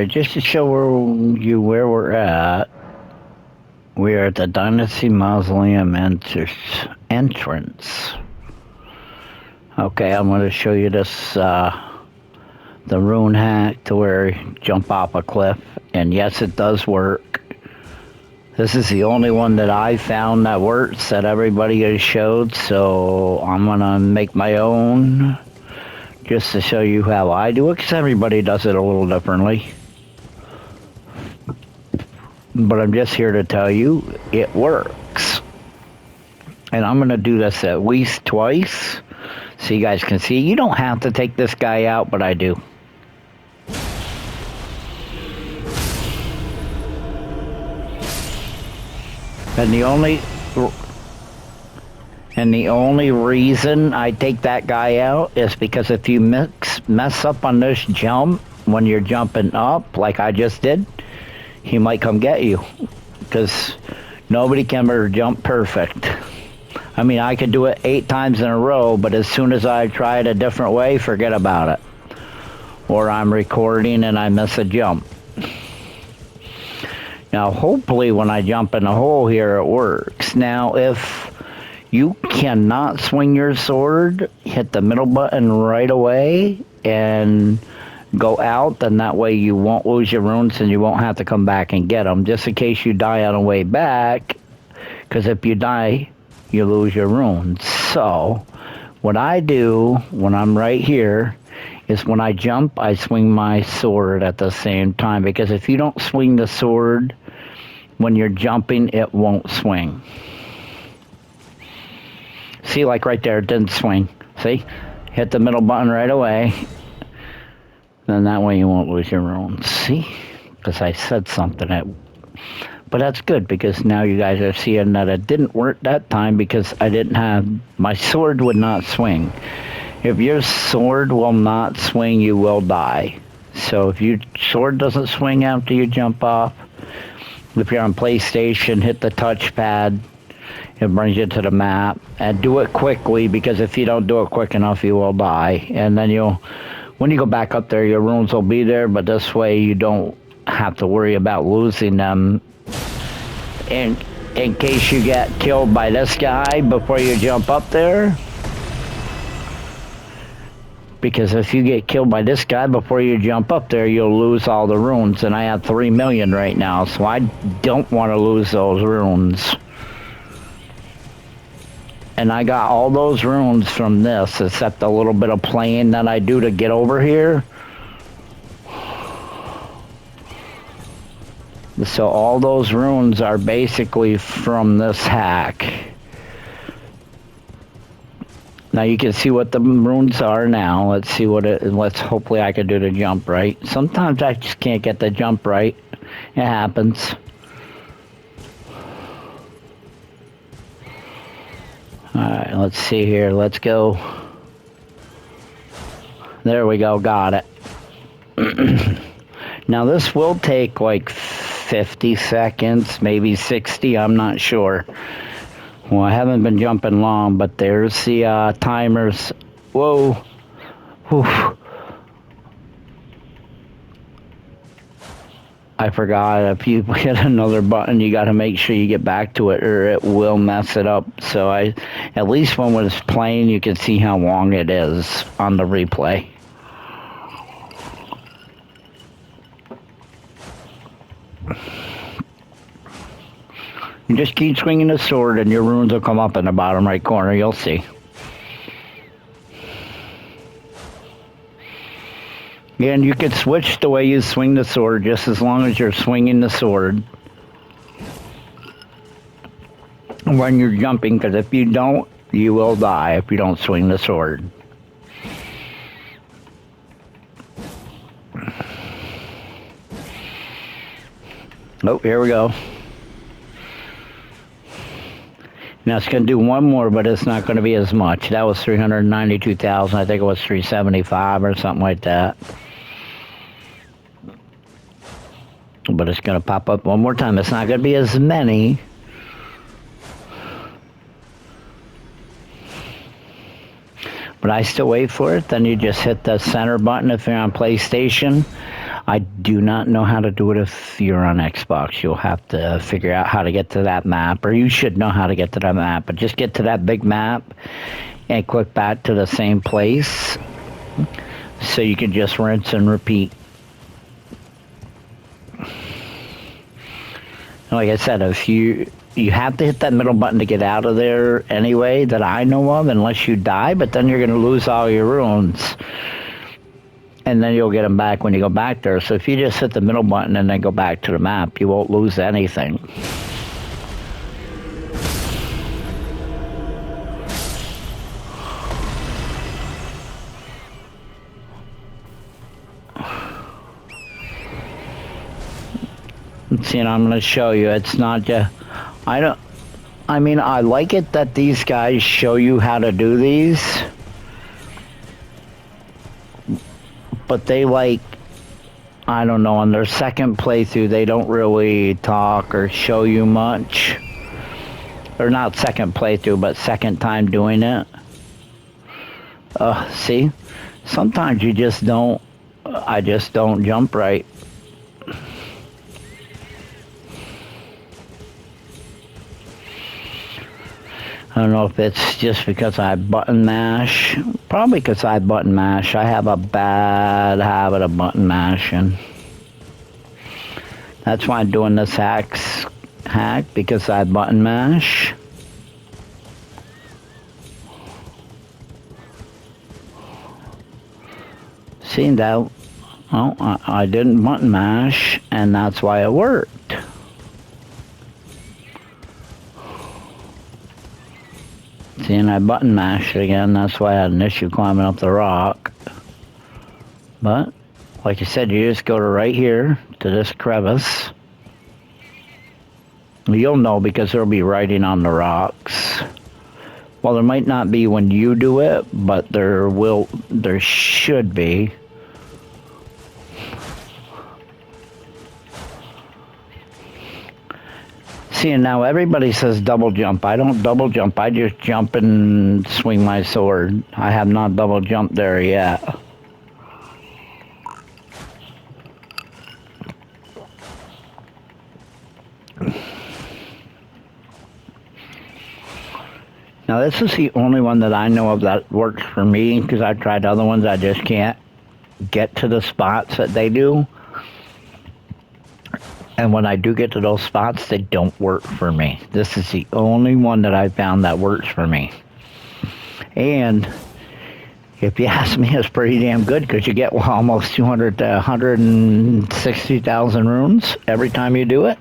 Alright, just to show you where we're at, we are at the Dynasty Mausoleum entrance. Okay, I'm going to show you this, the rune hack to where you jump off a cliff, and yes, it does work. This is the only one that I found that works that everybody has showed, so I'm going to make my own just to show you how I do it, because everybody does it a little differently. But I'm just here to tell you, it works. And I'm going to do this at least twice, so you guys can see. You don't have to take this guy out, but I do. And the only reason I take that guy out is because if you mess up on this jump when you're jumping up, like I just did, he might come get you, because nobody can ever jump perfect. I mean, I could do it 8 times in a row, but as soon as I try it a different way, forget about it. Or I'm recording and I miss a jump. Now, hopefully when I jump in the hole here, it works. Now, if you cannot swing your sword, hit the middle button right away and go out, then that way you won't lose your runes and you won't have to come back and get them, just in case you die on the way back, because if you die, you lose your runes. So, what I do when I'm right here is when I jump, I swing my sword at the same time, because if you don't swing the sword when you're jumping, it won't swing. See, like right there, it didn't swing. See? Hit the middle button right away. Then that way you won't lose your runes. See? Because I said something. But that's good, because now you guys are seeing that it didn't work that time, because I didn't have... My sword would not swing. If your sword will not swing, you will die. So if your sword doesn't swing after you jump off, if you're on PlayStation, hit the touchpad. It brings you to the map. And do it quickly, because if you don't do it quick enough, you will die. And then when you go back up there, your runes will be there, but this way you don't have to worry about losing them in case you get killed by this guy before you jump up there. Because if you get killed by this guy before you jump up there, you'll lose all the runes. And I have 3 million right now, so I don't want to lose those runes. And I got all those runes from this, except a little bit of playing that I do to get over here. So all those runes are basically from this hack. Now you can see what the runes are now. Let's see what hopefully I can do the jump right. Sometimes I just can't get the jump right. It happens. Alright, let's see here. Let's go. There we go. Got it. Now this will take like 50 seconds, maybe 60. I'm not sure. Well, I haven't been jumping long, but there's the timers. Whoa. Whew. I forgot, if you hit another button, you got to make sure you get back to it, or it will mess it up. So at least when it was playing, you can see how long it is on the replay. You just keep swinging the sword and your runes will come up in the bottom right corner, you'll see. And you can switch the way you swing the sword, just as long as you're swinging the sword when you're jumping, because if you don't, you will die if you don't swing the sword. Oh, here we go. Now it's going to do one more, but it's not going to be as much. That was 392,000. I think it was 375 or something like that. But it's going to pop up one more time. It's not going to be as many. But I still wait for it. Then you just hit the center button if you're on PlayStation. I do not know how to do it if you're on Xbox. You'll have to figure out how to get to that map, or you should know how to get to that map, but just get to that big map and click back to the same place so you can just rinse and repeat. Like I said, if you have to hit that middle button to get out of there anyway, that I know of, unless you die, but then you're going to lose all your runes. And then you'll get them back when you go back there. So if you just hit the middle button and then go back to the map, you won't lose anything. See, and I'm going to show you. It's not just... I mean, I like it that these guys show you how to do these. But they I don't know, on their second playthrough, they don't really talk or show you much. Or not second playthrough, but second time doing it. See? Sometimes you just don't... I just don't jump right. I don't know if it's just because I button mash. Probably because I button mash. I have a bad habit of button mashing. That's why I'm doing this hack, because I button mash. See that? Well, I didn't button mash, and that's why it worked. See, and I button mashed again. That's why I had an issue climbing up the rock. But, like I said, you just go to right here, to this crevice. You'll know because there'll be writing on the rocks. Well, there might not be when you do it, but there should be. See, and now everybody says double jump. I don't double jump. I just jump and swing my sword. I have not double jumped there yet. Now, this is the only one that I know of that works for me, because I've tried other ones. I just can't get to the spots that they do. And when I do get to those spots, they don't work for me. This is the only one that I found that works for me. And if you ask me, it's pretty damn good, because you get almost 200 to 160,000 runes every time you do it.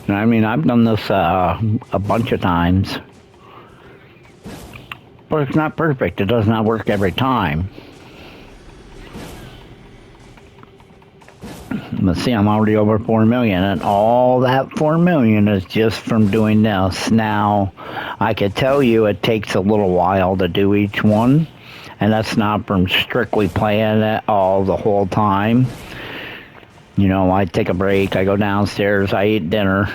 I mean, I've done this a bunch of times. But it's not perfect. It does not work every time. But see, I'm already over 4 million, and all that 4 million is just from doing this. Now, I could tell you it takes a little while to do each one, and that's not from strictly playing it all the whole time. You know, I take a break, I go downstairs, I eat dinner,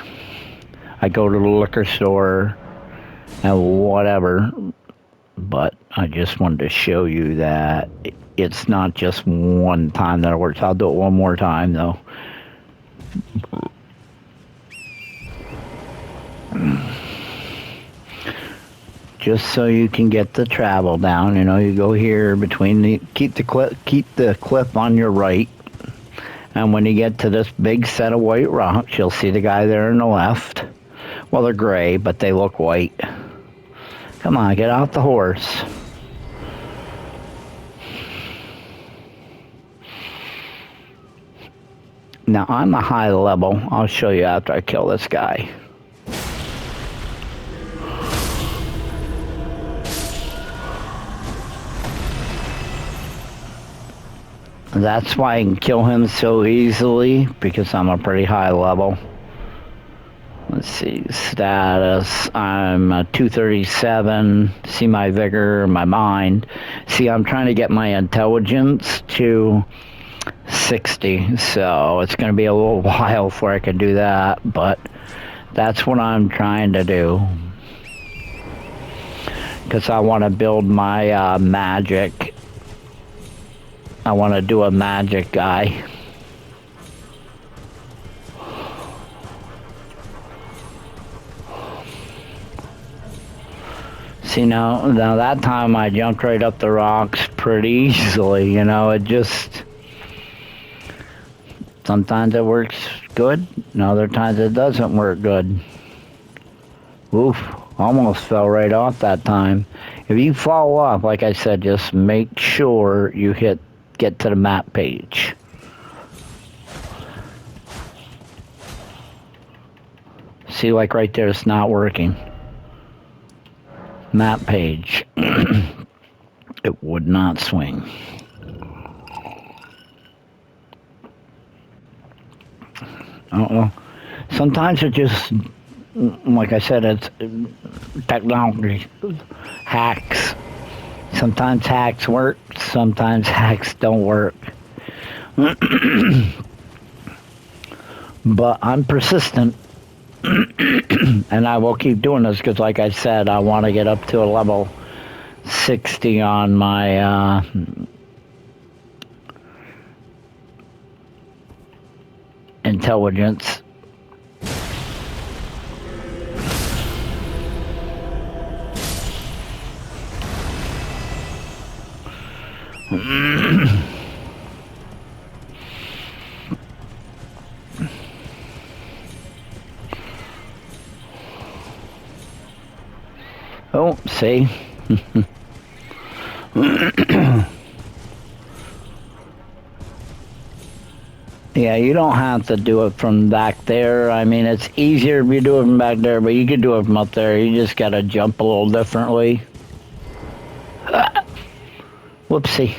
I go to the liquor store, and whatever. But I just wanted to show you that it's not just one time that it works. I'll do it one more time, though. Just so you can get the travel down. You know, you go here between the keep the cliff on your right, and when you get to this big set of white rocks, you'll see the guy there on the left. Well, they're gray, but they look white. Come on, get off the horse. Now, I'm a high level. I'll show you after I kill this guy. That's why I can kill him so easily, because I'm a pretty high level. Let's see, status, I'm 237, see my vigor, my mind. See, I'm trying to get my intelligence to 60, so it's going to be a little while before I can do that, but That's what I'm trying to do. Because I want to build my magic. I want to do a magic guy. See, now that time I jumped right up the rocks pretty easily, you know, it just... Sometimes it works good, and other times it doesn't work good. Oof, almost fell right off that time. If you fall off, like I said, just make sure you get to the map page. See, like right there, it's not working. Map page. It would not swing. I don't know. Sometimes it just, like I said, it's technology hacks. Sometimes hacks work, sometimes hacks don't work. But I'm persistent. And I will keep doing this because, like I said, I want to get up to a level 60 on my intelligence. Oh, see? Yeah, you don't have to do it from back there. I mean, it's easier if you do it from back there, but you can do it from up there. You just gotta jump a little differently. Whoopsie.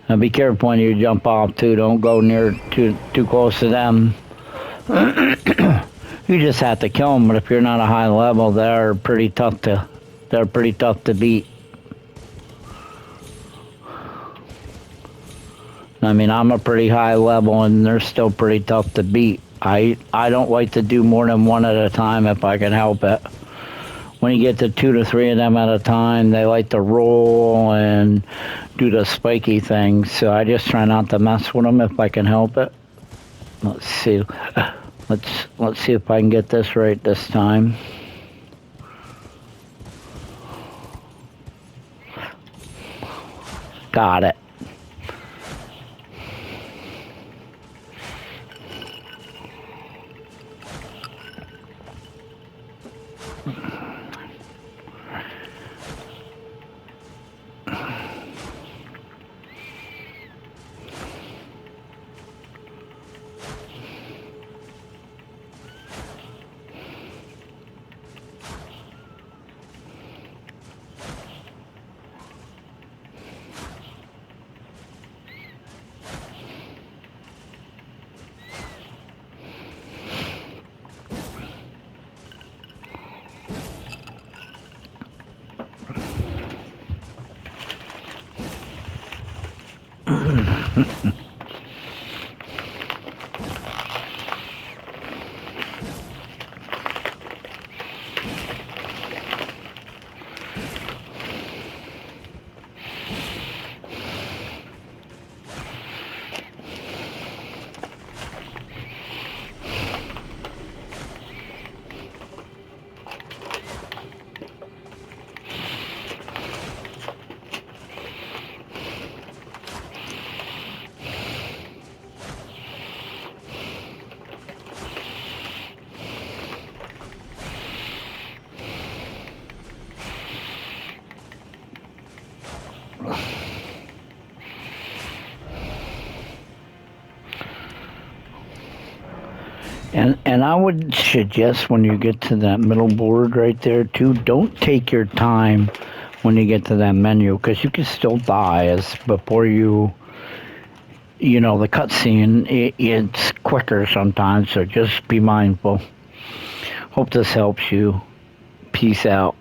Now be careful when you jump off too. Don't go near too close to them. You just have to kill them, but if you're not a high level, they're pretty tough to beat. I mean, I'm a pretty high level, and they're still pretty tough to beat. I don't like to do more than one at a time if I can help it. When you get to 2 to 3 of them at a time, they like to roll and do the spiky things. So I just try not to mess with them if I can help it. Let's see. Let's see if I can get this right this time. Got it. And I would suggest when you get to that middle board right there too, don't take your time when you get to that menu, because you can still die as before the cutscene, it's quicker sometimes, so just be mindful. Hope this helps you. Peace out.